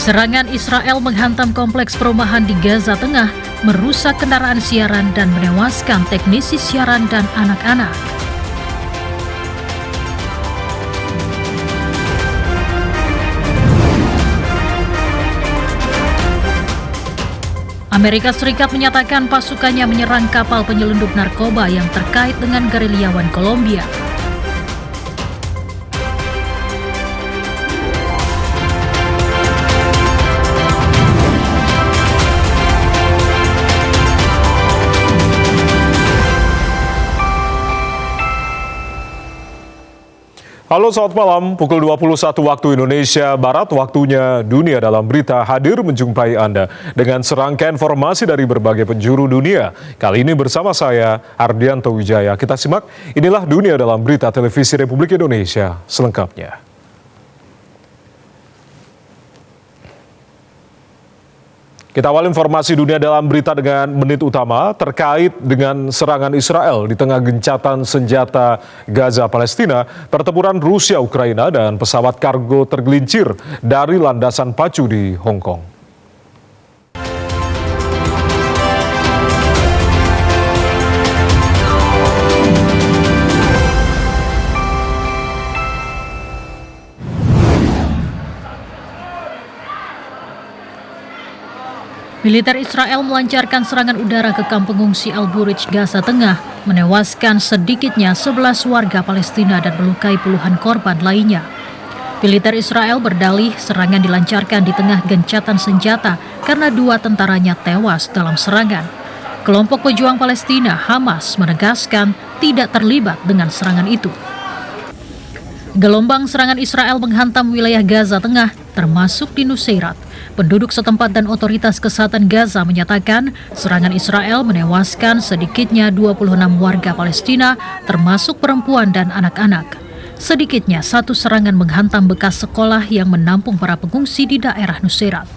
Serangan Israel menghantam kompleks perumahan di Gaza Tengah, merusak kendaraan siaran dan menewaskan teknisi siaran dan anak-anak. Amerika Serikat menyatakan pasukannya menyerang kapal penyelundup narkoba yang terkait dengan gerilyawan Kolombia. Halo, selamat malam. Pukul 21 waktu Indonesia Barat, waktunya Dunia Dalam Berita hadir menjumpai Anda dengan serangkaian informasi dari berbagai penjuru dunia. Kali ini bersama saya, Ardianto Wijaya. Kita simak, inilah Dunia Dalam Berita Televisi Republik Indonesia selengkapnya. Kita awal informasi dunia dalam berita dengan menit utama terkait dengan serangan Israel di tengah gencatan senjata Gaza Palestina, pertempuran Rusia-Ukraina dan pesawat kargo tergelincir dari landasan pacu di Hong Kong. Militer Israel melancarkan serangan udara ke kamp pengungsi Al-Burij, Gaza Tengah, menewaskan sedikitnya 11 warga Palestina dan melukai puluhan korban lainnya. Militer Israel berdalih serangan dilancarkan di tengah gencatan senjata karena 2 tentaranya tewas dalam serangan. Kelompok pejuang Palestina, Hamas, menegaskan tidak terlibat dengan serangan itu. Gelombang serangan Israel menghantam wilayah Gaza Tengah, termasuk di Nuseirat. Penduduk setempat dan otoritas kesehatan Gaza menyatakan serangan Israel menewaskan sedikitnya 26 warga Palestina, termasuk perempuan dan anak-anak. Sedikitnya 1 serangan menghantam bekas sekolah yang menampung para pengungsi di daerah Nuseirat.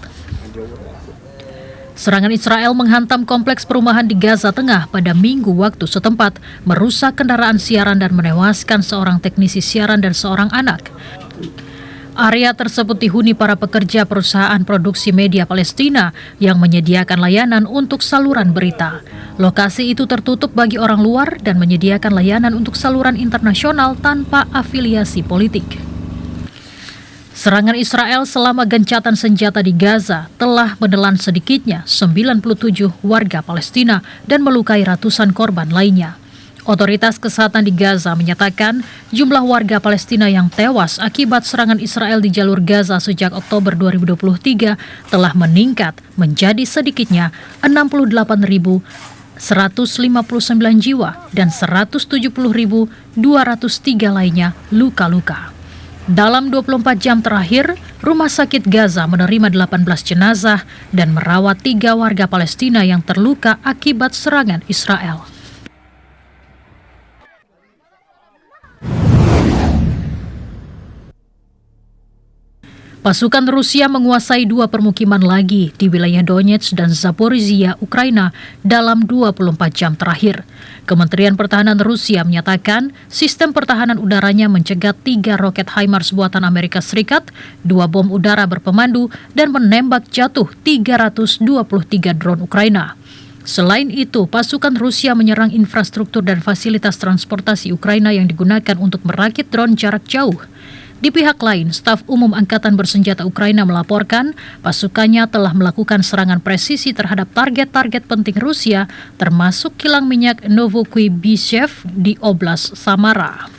Serangan Israel menghantam kompleks perumahan di Gaza Tengah pada Minggu waktu setempat, merusak kendaraan siaran dan menewaskan seorang teknisi siaran dan seorang anak. Area tersebut dihuni para pekerja perusahaan produksi media Palestina yang menyediakan layanan untuk saluran berita. Lokasi itu tertutup bagi orang luar dan menyediakan layanan untuk saluran internasional tanpa afiliasi politik. Serangan Israel selama gencatan senjata di Gaza telah menelan sedikitnya 97 warga Palestina dan melukai ratusan korban lainnya. Otoritas kesehatan di Gaza menyatakan jumlah warga Palestina yang tewas akibat serangan Israel di jalur Gaza sejak Oktober 2023 telah meningkat menjadi sedikitnya 68.159 jiwa dan 170.203 lainnya luka-luka. Dalam 24 jam terakhir, Rumah Sakit Gaza menerima 18 jenazah dan merawat 3 warga Palestina yang terluka akibat serangan Israel. Pasukan Rusia menguasai 2 permukiman lagi di wilayah Donetsk dan Zaporizhia, Ukraina dalam 24 jam terakhir. Kementerian Pertahanan Rusia menyatakan sistem pertahanan udaranya mencegat 3 roket HIMARS buatan Amerika Serikat, 2 bom udara berpemandu, dan menembak jatuh 323 drone Ukraina. Selain itu, pasukan Rusia menyerang infrastruktur dan fasilitas transportasi Ukraina yang digunakan untuk merakit drone jarak jauh. Di pihak lain, staf umum Angkatan Bersenjata Ukraina melaporkan pasukannya telah melakukan serangan presisi terhadap target-target penting Rusia, termasuk kilang minyak Novokuybyshev di Oblast Samara.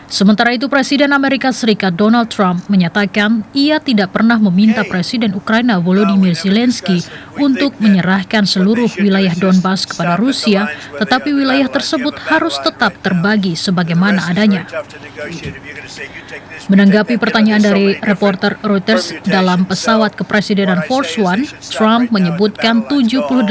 Sementara itu, Presiden Amerika Serikat Donald Trump menyatakan ia tidak pernah meminta Presiden Ukraina Volodymyr Zelensky untuk menyerahkan seluruh wilayah Donbas kepada Rusia, tetapi wilayah tersebut harus tetap terbagi sebagaimana adanya. Menanggapi pertanyaan dari reporter Reuters dalam pesawat kepresidenan Force One, Trump menyebutkan 78%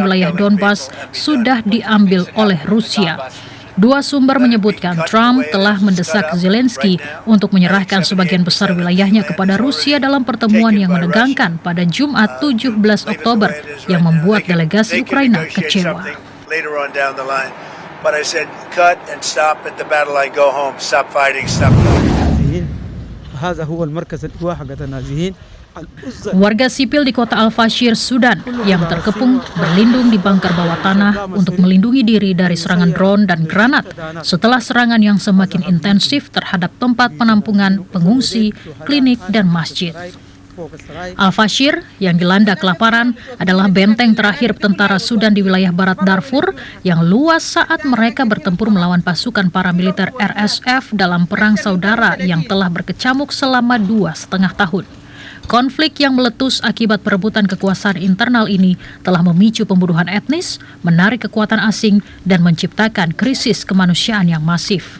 wilayah Donbas sudah diambil oleh Rusia. 2 sumber menyebutkan Trump telah mendesak Zelensky untuk menyerahkan sebagian besar wilayahnya kepada Rusia dalam pertemuan yang menegangkan pada Jumat 17 Oktober yang membuat delegasi Ukraina kecewa. هذا هو المركز الإيواء حق النازحين. Warga sipil di kota Al-Fashir, Sudan yang terkepung berlindung di bunker bawah tanah untuk melindungi diri dari serangan drone dan granat setelah serangan yang semakin intensif terhadap tempat penampungan pengungsi, klinik, dan masjid. Al-Fashir yang dilanda kelaparan adalah benteng terakhir tentara Sudan di wilayah barat Darfur yang luas saat mereka bertempur melawan pasukan paramiliter RSF dalam perang saudara yang telah berkecamuk selama 2,5 tahun. Konflik yang meletus akibat perebutan kekuasaan internal ini telah memicu pembunuhan etnis, menarik kekuatan asing, dan menciptakan krisis kemanusiaan yang masif.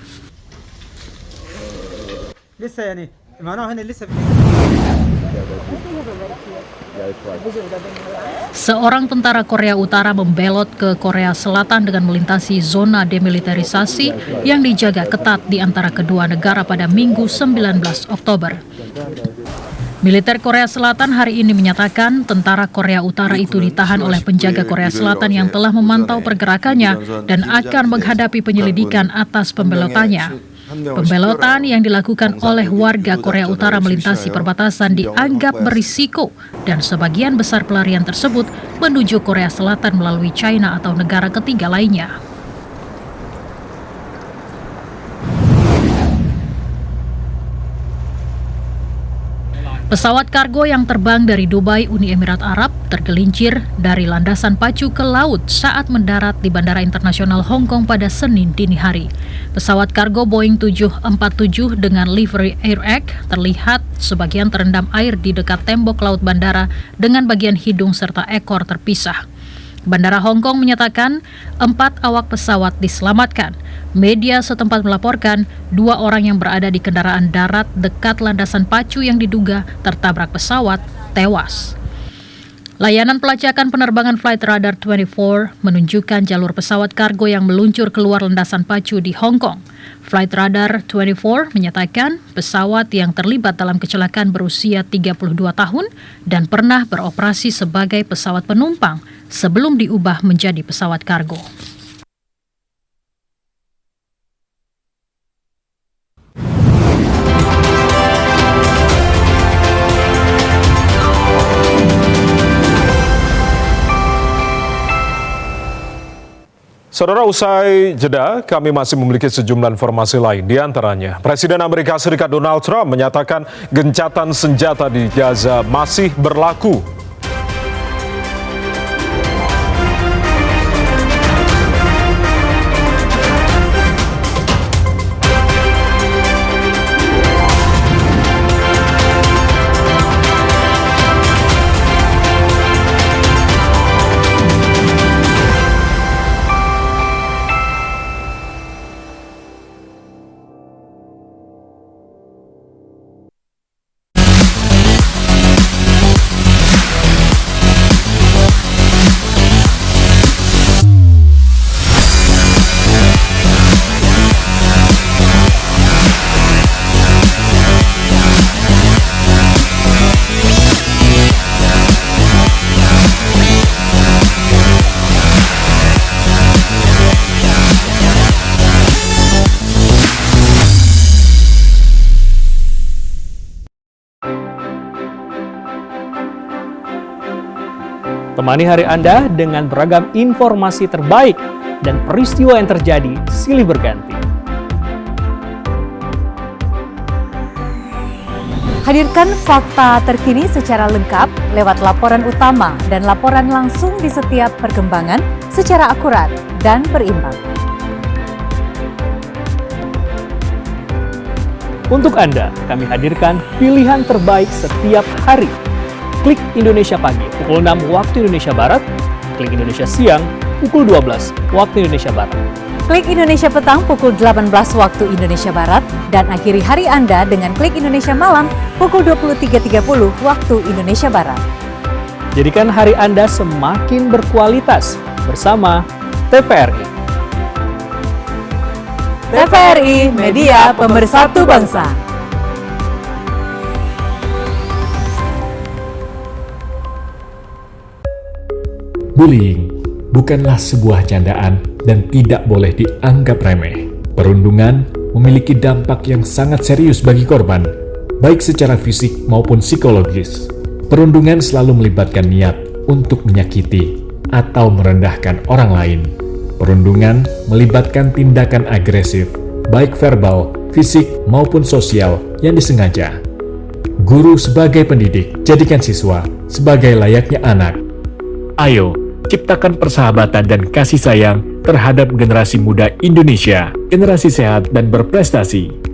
Seorang tentara Korea Utara membelot ke Korea Selatan dengan melintasi zona demilitarisasi yang dijaga ketat di antara kedua negara pada Minggu 19 Oktober. Militer Korea Selatan hari ini menyatakan tentara Korea Utara itu ditahan oleh penjaga Korea Selatan yang telah memantau pergerakannya dan akan menghadapi penyelidikan atas pembelotannya. Pembelotan yang dilakukan oleh warga Korea Utara melintasi perbatasan dianggap berisiko dan sebagian besar pelarian tersebut menuju Korea Selatan melalui China atau negara ketiga lainnya. Pesawat kargo yang terbang dari Dubai, Uni Emirat Arab, tergelincir dari landasan pacu ke laut saat mendarat di Bandara Internasional Hong Kong pada Senin dini hari. Pesawat kargo Boeing 747 dengan livery Air Egg terlihat sebagian terendam air di dekat tembok laut bandara dengan bagian hidung serta ekor terpisah. Bandara Hong Kong menyatakan 4 awak pesawat diselamatkan. Media setempat melaporkan 2 orang yang berada di kendaraan darat dekat landasan pacu yang diduga tertabrak pesawat tewas. Layanan pelacakan penerbangan Flight Radar 24 menunjukkan jalur pesawat kargo yang meluncur keluar landasan pacu di Hong Kong. Flight Radar 24 menyatakan pesawat yang terlibat dalam kecelakaan berusia 32 tahun dan pernah beroperasi sebagai pesawat penumpang sebelum diubah menjadi pesawat kargo. Saudara, usai jeda, kami masih memiliki sejumlah informasi lain. Di antaranya, Presiden Amerika Serikat Donald Trump menyatakan gencatan senjata di Gaza masih berlaku. Temani hari Anda dengan beragam informasi terbaik dan peristiwa yang terjadi silih berganti. Hadirkan fakta terkini secara lengkap lewat laporan utama dan laporan langsung di setiap perkembangan secara akurat dan berimbang. Untuk Anda, kami hadirkan pilihan terbaik setiap hari. Klik Indonesia Pagi pukul 6 waktu Indonesia Barat, Klik Indonesia Siang pukul 12 waktu Indonesia Barat. Klik Indonesia Petang pukul 18 waktu Indonesia Barat dan akhiri hari Anda dengan Klik Indonesia Malam pukul 23.30 waktu Indonesia Barat. Jadikan hari Anda semakin berkualitas bersama TVRI. TVRI, media pemersatu bangsa. Bullying bukanlah sebuah candaan dan tidak boleh dianggap remeh. Perundungan memiliki dampak yang sangat serius bagi korban, baik secara fisik maupun psikologis. Perundungan selalu melibatkan niat untuk menyakiti atau merendahkan orang lain. Perundungan melibatkan tindakan agresif, baik verbal, fisik, maupun sosial yang disengaja. Guru sebagai pendidik, jadikan siswa sebagai layaknya anak. Ayo, ciptakan persahabatan dan kasih sayang terhadap generasi muda Indonesia, generasi sehat dan berprestasi.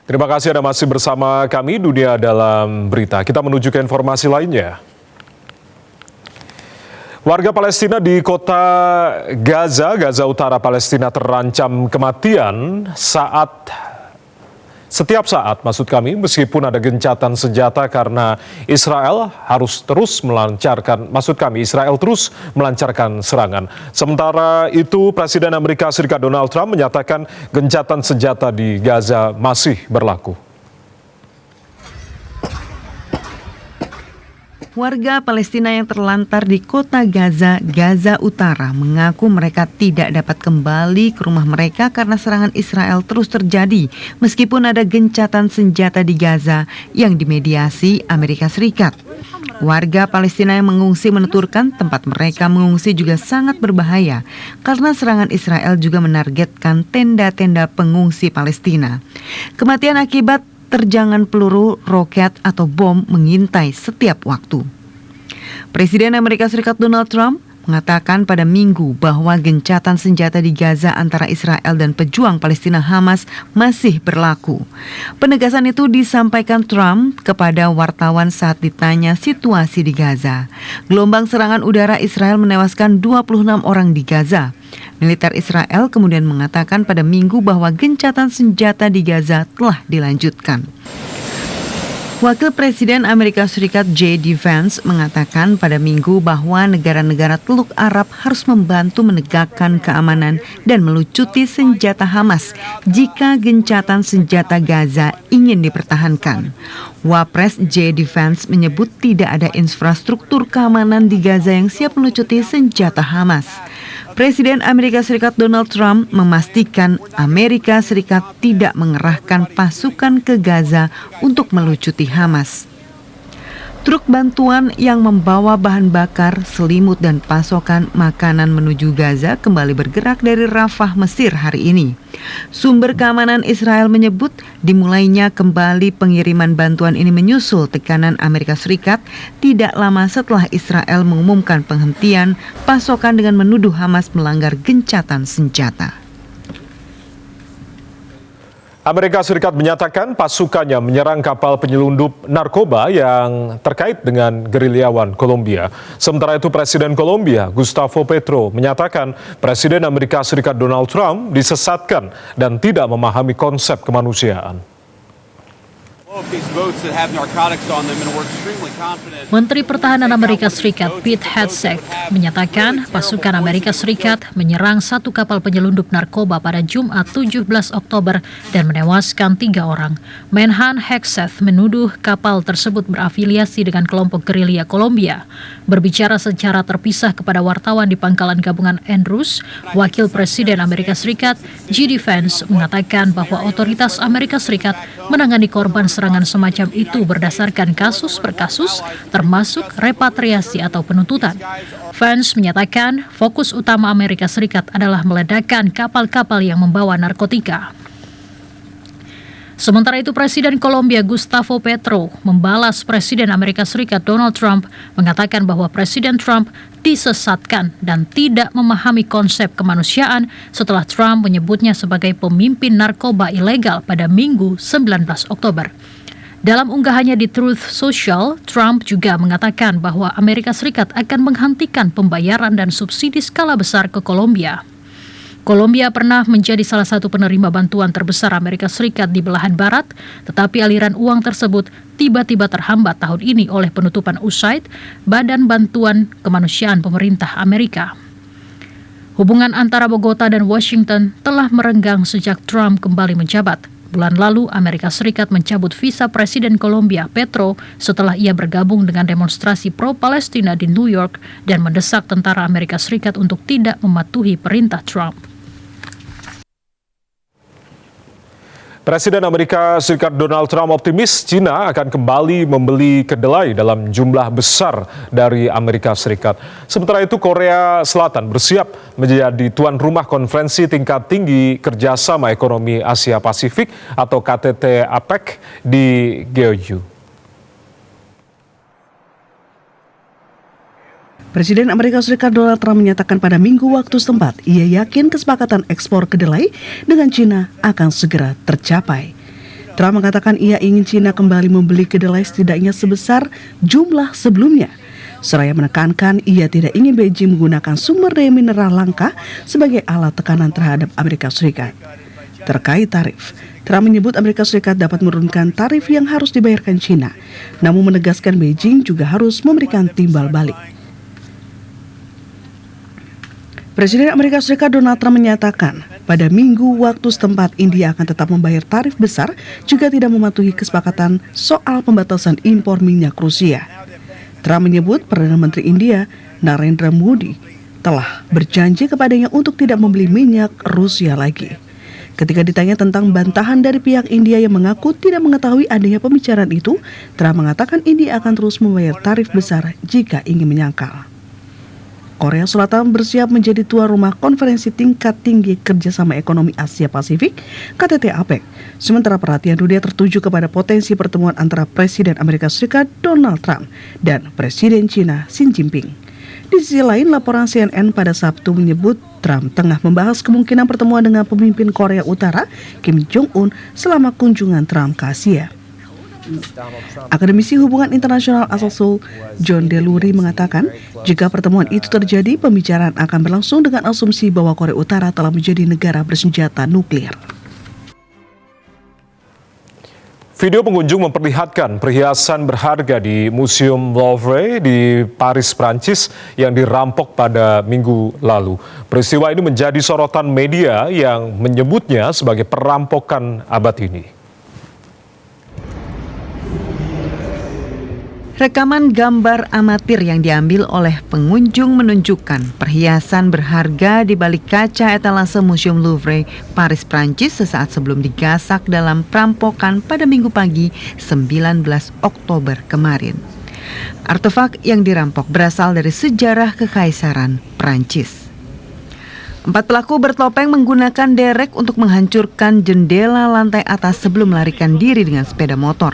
Terima kasih Anda masih bersama kami, Dunia Dalam Berita. Kita menuju ke informasi lainnya. Warga Palestina di kota Gaza Utara Palestina terancam kematian setiap saat, meskipun ada gencatan senjata karena Israel terus melancarkan serangan. Sementara itu, Presiden Amerika Serikat Donald Trump menyatakan gencatan senjata di Gaza masih berlaku. Warga Palestina yang terlantar di kota Gaza Utara mengaku mereka tidak dapat kembali ke rumah mereka karena serangan Israel terus terjadi meskipun ada gencatan senjata di Gaza yang dimediasi Amerika Serikat. Warga Palestina yang mengungsi menuturkan tempat mereka mengungsi juga sangat berbahaya karena serangan Israel juga menargetkan tenda-tenda pengungsi Palestina. Kematian akibat terjangan peluru, roket, atau bom mengintai setiap waktu. Presiden Amerika Serikat Donald Trump mengatakan pada Minggu bahwa gencatan senjata di Gaza antara Israel dan pejuang Palestina Hamas masih berlaku. Penegasan itu disampaikan Trump kepada wartawan saat ditanya situasi di Gaza. Gelombang serangan udara Israel menewaskan 26 orang di Gaza. Militer Israel kemudian mengatakan pada Minggu bahwa gencatan senjata di Gaza telah dilanjutkan. Wakil Presiden Amerika Serikat J.D. Vance mengatakan pada Minggu bahwa negara-negara Teluk Arab harus membantu menegakkan keamanan dan melucuti senjata Hamas jika gencatan senjata Gaza ingin dipertahankan. Wapres J.D. Vance menyebut tidak ada infrastruktur keamanan di Gaza yang siap melucuti senjata Hamas. Presiden Amerika Serikat Donald Trump memastikan Amerika Serikat tidak mengerahkan pasukan ke Gaza untuk melucuti Hamas. Truk bantuan yang membawa bahan bakar, selimut, dan pasokan makanan menuju Gaza kembali bergerak dari Rafah, Mesir hari ini. Sumber keamanan Israel menyebut dimulainya kembali pengiriman bantuan ini menyusul tekanan Amerika Serikat tidak lama setelah Israel mengumumkan penghentian pasokan dengan menuduh Hamas melanggar gencatan senjata. Amerika Serikat menyatakan pasukannya menyerang kapal penyelundup narkoba yang terkait dengan gerilyawan Kolombia. Sementara itu Presiden Kolombia, Gustavo Petro, menyatakan Presiden Amerika Serikat Donald Trump disesatkan dan tidak memahami konsep kemanusiaan. Menteri Pertahanan Amerika Serikat Pete Hegseth menyatakan pasukan Amerika Serikat menyerang satu kapal penyelundup narkoba pada Jumat 17 Oktober dan menewaskan 3 orang. Menhan Hegseth menuduh kapal tersebut berafiliasi dengan kelompok gerilya Kolombia. Berbicara secara terpisah kepada wartawan di pangkalan gabungan Andrews, Wakil Presiden Amerika Serikat J.D. Vance mengatakan bahwa otoritas Amerika Serikat menangani korban serangan semacam itu berdasarkan kasus per kasus, termasuk repatriasi atau penuntutan. Vance menyatakan fokus utama Amerika Serikat adalah meledakkan kapal-kapal yang membawa narkotika. Sementara itu Presiden Kolombia Gustavo Petro membalas Presiden Amerika Serikat Donald Trump, mengatakan bahwa Presiden Trump disesatkan dan tidak memahami konsep kemanusiaan setelah Trump menyebutnya sebagai pemimpin narkoba ilegal pada Minggu 19 Oktober. Dalam unggahannya di Truth Social, Trump juga mengatakan bahwa Amerika Serikat akan menghentikan pembayaran dan subsidi skala besar ke Kolombia. Kolombia pernah menjadi salah satu penerima bantuan terbesar Amerika Serikat di belahan barat, tetapi aliran uang tersebut tiba-tiba terhambat tahun ini oleh penutupan USAID, Badan Bantuan Kemanusiaan Pemerintah Amerika. Hubungan antara Bogota dan Washington telah merenggang sejak Trump kembali menjabat. Bulan lalu, Amerika Serikat mencabut visa Presiden Kolombia Petro setelah ia bergabung dengan demonstrasi pro-Palestina di New York dan mendesak tentara Amerika Serikat untuk tidak mematuhi perintah Trump. Presiden Amerika Serikat Donald Trump optimis China akan kembali membeli kedelai dalam jumlah besar dari Amerika Serikat. Sementara itu Korea Selatan bersiap menjadi tuan rumah konferensi tingkat tinggi kerjasama ekonomi Asia Pasifik atau KTT APEC di Gyeongju. Presiden Amerika Serikat Donald Trump menyatakan pada Minggu waktu setempat, ia yakin kesepakatan ekspor kedelai dengan China akan segera tercapai. Trump mengatakan ia ingin China kembali membeli kedelai setidaknya sebesar jumlah sebelumnya. Seraya menekankan ia tidak ingin Beijing menggunakan sumber daya mineral langka sebagai alat tekanan terhadap Amerika Serikat. Terkait tarif, Trump menyebut Amerika Serikat dapat menurunkan tarif yang harus dibayarkan China, namun menegaskan Beijing juga harus memberikan timbal balik. Presiden Amerika Serikat Donald Trump menyatakan pada Minggu waktu setempat India akan tetap membayar tarif besar jika tidak mematuhi kesepakatan soal pembatasan impor minyak Rusia. Trump menyebut Perdana Menteri India Narendra Modi telah berjanji kepadanya untuk tidak membeli minyak Rusia lagi. Ketika ditanya tentang bantahan dari pihak India yang mengaku tidak mengetahui adanya pembicaraan itu, Trump mengatakan India akan terus membayar tarif besar jika ingin menyangkal. Korea Selatan bersiap menjadi tuan rumah konferensi tingkat tinggi kerjasama ekonomi Asia Pasifik KTT APEC. Sementara perhatian dunia tertuju kepada potensi pertemuan antara Presiden Amerika Serikat Donald Trump dan Presiden China Xi Jinping. Di sisi lain, laporan CNN pada Sabtu menyebut Trump tengah membahas kemungkinan pertemuan dengan pemimpin Korea Utara Kim Jong-un selama kunjungan Trump ke Asia. Akademisi Hubungan Internasional asal Seoul, John DeLury mengatakan, jika pertemuan itu terjadi, pembicaraan akan berlangsung dengan asumsi bahwa Korea Utara telah menjadi negara bersenjata nuklir. Video pengunjung memperlihatkan perhiasan berharga di Museum Louvre di Paris, Prancis yang dirampok pada Minggu lalu. Peristiwa ini menjadi sorotan media yang menyebutnya sebagai perampokan abad ini. Rekaman gambar amatir yang diambil oleh pengunjung menunjukkan perhiasan berharga di balik kaca etalase Museum Louvre, Paris, Prancis sesaat sebelum digasak dalam perampokan pada Minggu pagi 19 Oktober kemarin. Artefak yang dirampok berasal dari sejarah kekaisaran Prancis. 4 pelaku bertopeng menggunakan derek untuk menghancurkan jendela lantai atas sebelum melarikan diri dengan sepeda motor.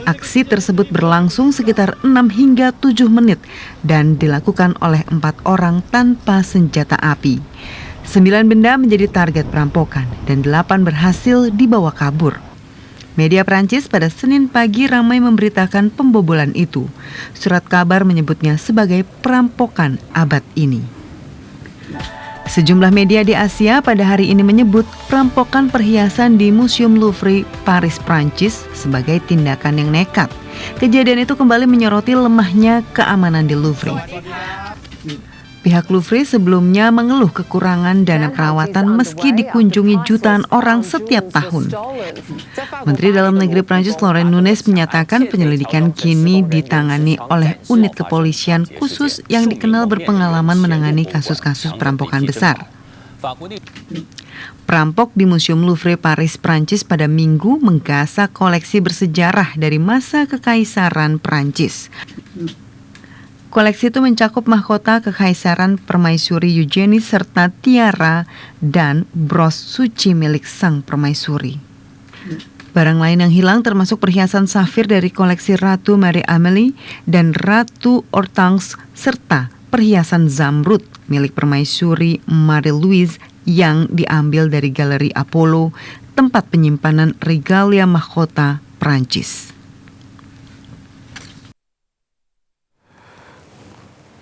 Aksi tersebut berlangsung sekitar 6 hingga 7 menit dan dilakukan oleh 4 orang tanpa senjata api. 9 benda menjadi target perampokan dan 8 berhasil dibawa kabur. Media Prancis pada Senin pagi ramai memberitakan pembobolan itu. Surat kabar menyebutnya sebagai perampokan abad ini. Sejumlah media di Asia pada hari ini menyebut perampokan perhiasan di Museum Louvre, Paris, Prancis sebagai tindakan yang nekat. Kejadian itu kembali menyoroti lemahnya keamanan di Louvre. Pihak Louvre sebelumnya mengeluh kekurangan dana perawatan meski dikunjungi jutaan orang setiap tahun. Menteri Dalam Negeri Prancis Laurent Nunez menyatakan penyelidikan kini ditangani oleh unit kepolisian khusus yang dikenal berpengalaman menangani kasus-kasus perampokan besar. Perampok di Museum Louvre Paris, Prancis pada Minggu menggasak koleksi bersejarah dari masa kekaisaran Prancis. Koleksi itu mencakup mahkota kekaisaran permaisuri Eugenie serta tiara dan bros suci milik sang permaisuri. Barang lain yang hilang termasuk perhiasan safir dari koleksi Ratu Marie Amélie dan Ratu Hortense serta perhiasan zamrud milik permaisuri Marie-Louise yang diambil dari Galeri Apollo, tempat penyimpanan regalia mahkota Prancis.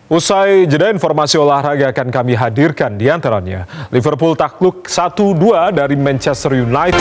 Usai jeda, informasi olahraga akan kami hadirkan, di antaranya Liverpool takluk 1-2 dari Manchester United.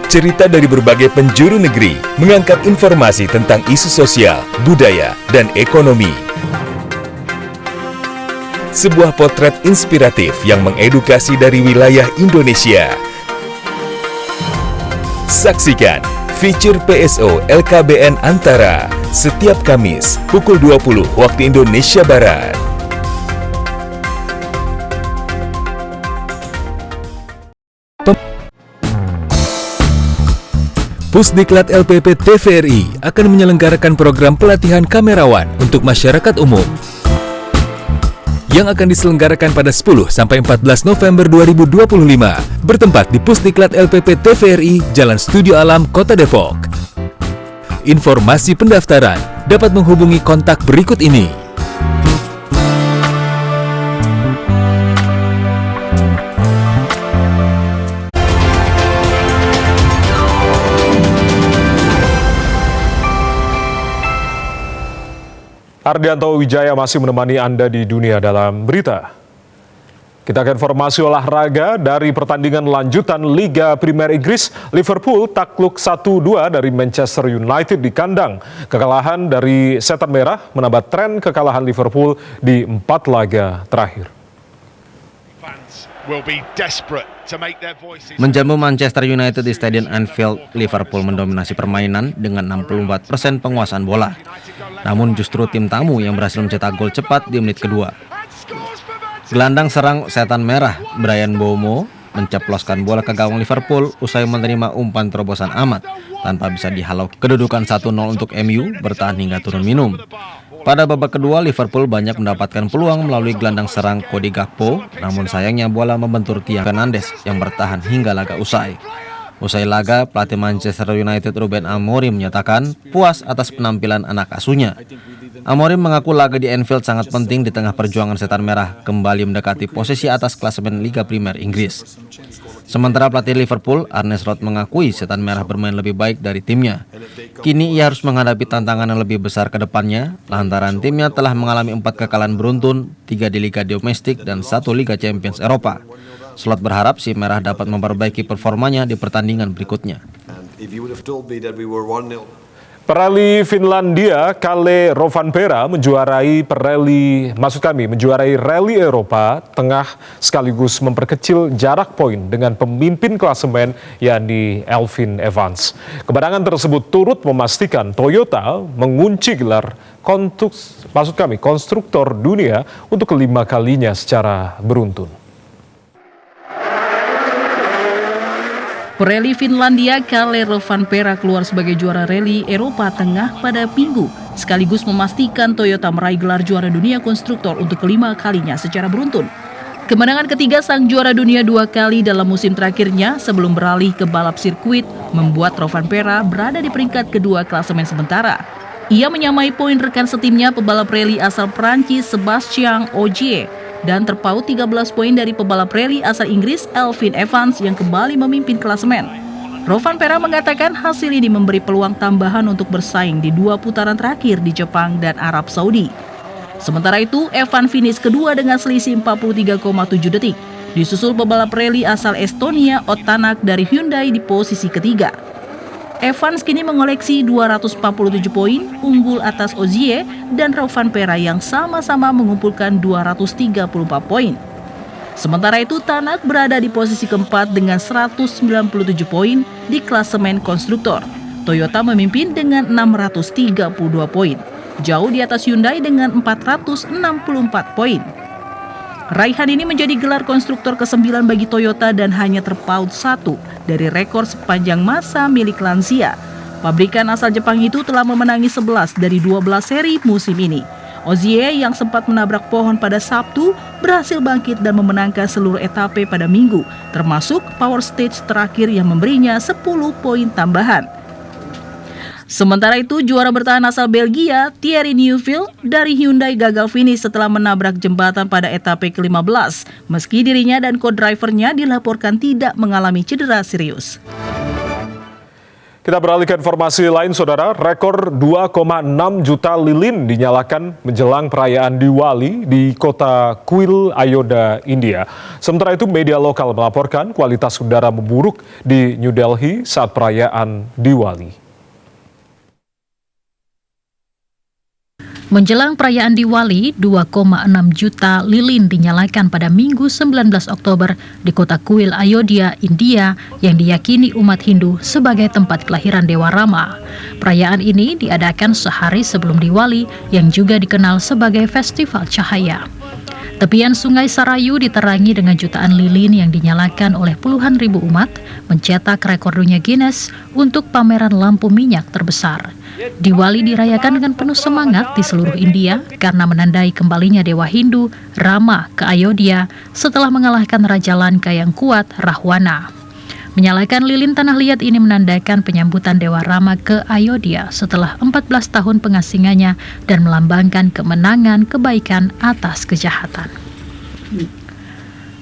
Cerita dari berbagai penjuru negeri mengangkat informasi tentang isu sosial, budaya, dan ekonomi. Sebuah potret inspiratif yang mengedukasi dari wilayah Indonesia. Saksikan Feature PSO LKBN Antara setiap Kamis pukul 20 waktu Indonesia Barat. Pusdiklat LPP TVRI akan menyelenggarakan program pelatihan kamerawan untuk masyarakat umum yang akan diselenggarakan pada 10 sampai 14 November 2025 bertempat di Pusdiklat LPP TVRI Jalan Studio Alam, Kota Depok. Informasi pendaftaran dapat menghubungi kontak berikut ini. Ardianto Wijaya masih menemani Anda di Dunia Dalam Berita. Kita ke informasi olahraga dari pertandingan lanjutan Liga Premier Inggris. Liverpool takluk 1-2 dari Manchester United di kandang. Kekalahan dari Setan Merah menambah tren kekalahan Liverpool di 4 laga terakhir. Menjamu Manchester United di Stadion Anfield, Liverpool mendominasi permainan dengan 64% penguasaan bola. Namun justru tim tamu yang berhasil mencetak gol cepat di menit kedua. Gelandang serang Setan Merah, Bryan Mbeumo, menceploskan bola ke gawang Liverpool usai menerima umpan terobosan Ahmad tanpa bisa dihalau. Kedudukan 1-0 untuk MU bertahan hingga turun minum. Pada babak kedua, Liverpool banyak mendapatkan peluang melalui gelandang serang Cody Gakpo, namun sayangnya bola membentur tiang Fernandes yang bertahan hingga laga usai. Usai laga, pelatih Manchester United Ruben Amorim menyatakan puas atas penampilan anak asuhnya. Amorim mengaku laga di Anfield sangat penting di tengah perjuangan Setan Merah kembali mendekati posisi atas klasemen Liga Premier Inggris. Sementara pelatih Liverpool, Arne Slot, mengakui Setan Merah bermain lebih baik dari timnya. Kini ia harus menghadapi tantangan yang lebih besar ke depannya, lantaran timnya telah mengalami 4 kekalahan beruntun, 3 di Liga Domestik dan 1 Liga Champions Eropa. Slot berharap si Merah dapat memperbaiki performanya di pertandingan berikutnya. Perali Finlandia, Kalle Rovanperä menjuarai rally Eropa Tengah sekaligus memperkecil jarak poin dengan pemimpin klasemen yakni Elfyn Evans. Kemenangan tersebut turut memastikan Toyota mengunci gelar konstruktor dunia untuk kelima kalinya secara beruntun. Perali Finlandia Kalle Rovanperä keluar sebagai juara rally Eropa Tengah pada Minggu, sekaligus memastikan Toyota meraih gelar juara dunia konstruktor untuk kelima kalinya secara beruntun. Kemenangan ketiga sang juara dunia 2 kali dalam musim terakhirnya sebelum beralih ke balap sirkuit membuat Rovanperä berada di peringkat kedua klasemen sementara. Ia menyamai poin rekan setimnya pebalap rally asal Prancis Sébastien Ogier dan terpaut 13 poin dari pebalap rally asal Inggris Elfyn Evans yang kembali memimpin klasemen. Rovanperä mengatakan hasil ini memberi peluang tambahan untuk bersaing di 2 putaran terakhir di Jepang dan Arab Saudi. Sementara itu, Evans finish kedua dengan selisih 43,7 detik, disusul pebalap rally asal Estonia Ott Tänak dari Hyundai di posisi ketiga. Evans kini mengoleksi 247 poin, unggul atas Ogier dan Rovanperä yang sama-sama mengumpulkan 234 poin. Sementara itu, Tänak berada di posisi keempat dengan 197 poin di klasemen konstruktor. Toyota memimpin dengan 632 poin, jauh di atas Hyundai dengan 464 poin. Raihan ini menjadi gelar konstruktor ke-9 bagi Toyota dan hanya terpaut 1 dari rekor sepanjang masa milik Lancia. Pabrikan asal Jepang itu telah memenangi 11 dari 12 seri musim ini. Ogier yang sempat menabrak pohon pada Sabtu berhasil bangkit dan memenangkan seluruh etape pada Minggu, termasuk Power Stage terakhir yang memberinya 10 poin tambahan. Sementara itu, juara bertahan asal Belgia, Thierry Neuville dari Hyundai gagal finish setelah menabrak jembatan pada etape ke-15, meski dirinya dan co-drivernya dilaporkan tidak mengalami cedera serius. Kita beralih ke informasi lain, Saudara. Rekor 2,6 juta lilin dinyalakan menjelang perayaan Diwali di kota Kuil, Ayodhya, India. Sementara itu, media lokal melaporkan kualitas udara memburuk di New Delhi saat perayaan Diwali. Menjelang perayaan Diwali, 2,6 juta lilin dinyalakan pada Minggu 19 Oktober di kota Kuil, Ayodhya, India yang diyakini umat Hindu sebagai tempat kelahiran Dewa Rama. Perayaan ini diadakan sehari sebelum Diwali yang juga dikenal sebagai Festival Cahaya. Tepian Sungai Sarayu diterangi dengan jutaan lilin yang dinyalakan oleh puluhan ribu umat, mencetak rekor dunia Guinness untuk pameran lampu minyak terbesar. Diwali dirayakan dengan penuh semangat di seluruh India karena menandai kembalinya Dewa Hindu, Rama, ke Ayodhya setelah mengalahkan Raja Lanka yang kuat, Rahwana. Menyalakan lilin tanah liat ini menandakan penyambutan Dewa Rama ke Ayodhya setelah 14 tahun pengasingannya dan melambangkan kemenangan kebaikan atas kejahatan.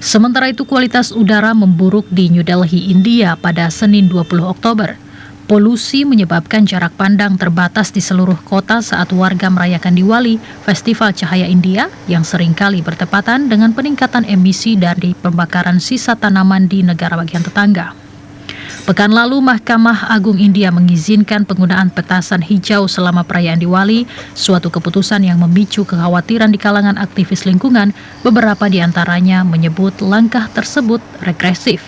Sementara itu, kualitas udara memburuk di New Delhi, India pada Senin 20 Oktober. Polusi menyebabkan jarak pandang terbatas di seluruh kota saat warga merayakan Diwali, Festival Cahaya India yang seringkali bertepatan dengan peningkatan emisi dari pembakaran sisa tanaman di negara bagian tetangga. Pekan lalu, Mahkamah Agung India mengizinkan penggunaan petasan hijau selama perayaan Diwali, suatu keputusan yang memicu kekhawatiran di kalangan aktivis lingkungan. Beberapa di antaranya menyebut langkah tersebut regresif.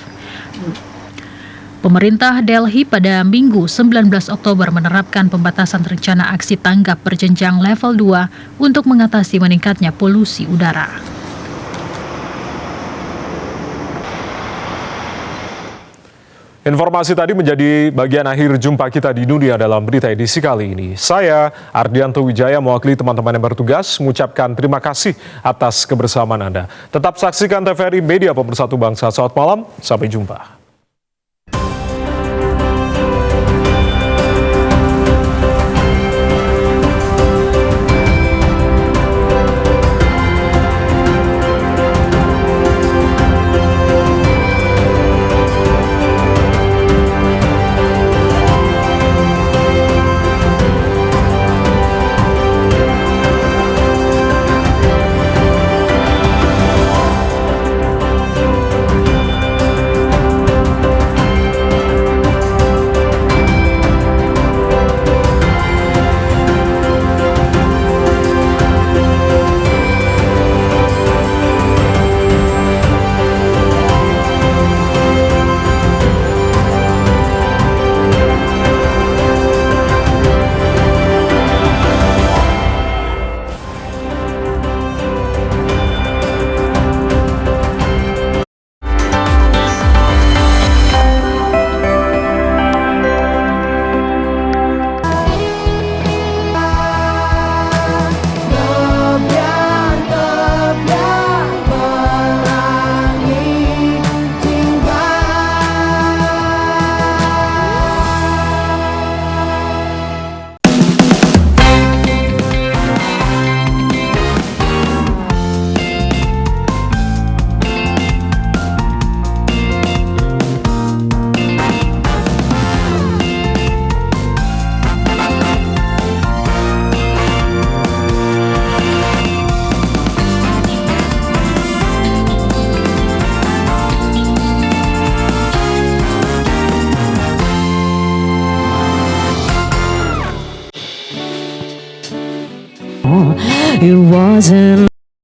Pemerintah Delhi pada Minggu 19 Oktober menerapkan pembatasan rencana aksi tanggap berjenjang level 2 untuk mengatasi meningkatnya polusi udara. Informasi tadi menjadi bagian akhir jumpa kita di Dunia dalam Berita edisi kali ini. Saya, Ardianto Wijaya, mewakili teman-teman yang bertugas, mengucapkan terima kasih atas kebersamaan Anda. Tetap saksikan TVRI Media Pemersatu Bangsa. Selamat malam, sampai jumpa. It wasn't